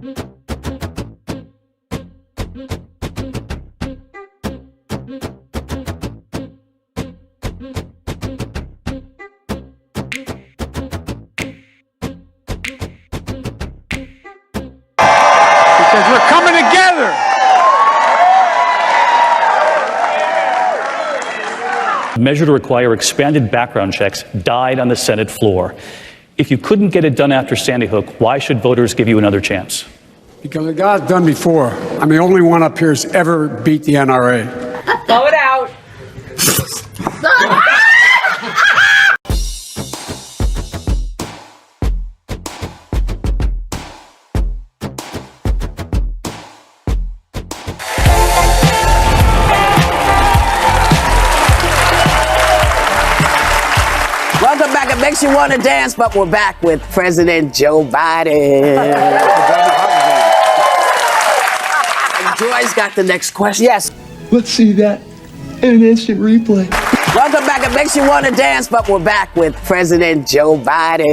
Because we're coming together. The measure to require expanded background checks died on the Senate floor. If you couldn't get it done after Sandy Hook, why should voters give you another chance? Because it got done before. I'm the only one up here who's ever beat the NRA. Blow it out. Welcome back. It makes you want to dance, but we're back with President Joe Biden. And Joy's got the next question. Yes. Let's see that in an instant replay. Welcome back. It makes you want to dance, but we're back with President Joe Biden.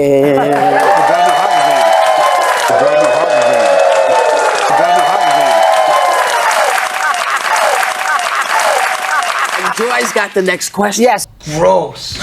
And Joy's got the next question. Yes. Gross.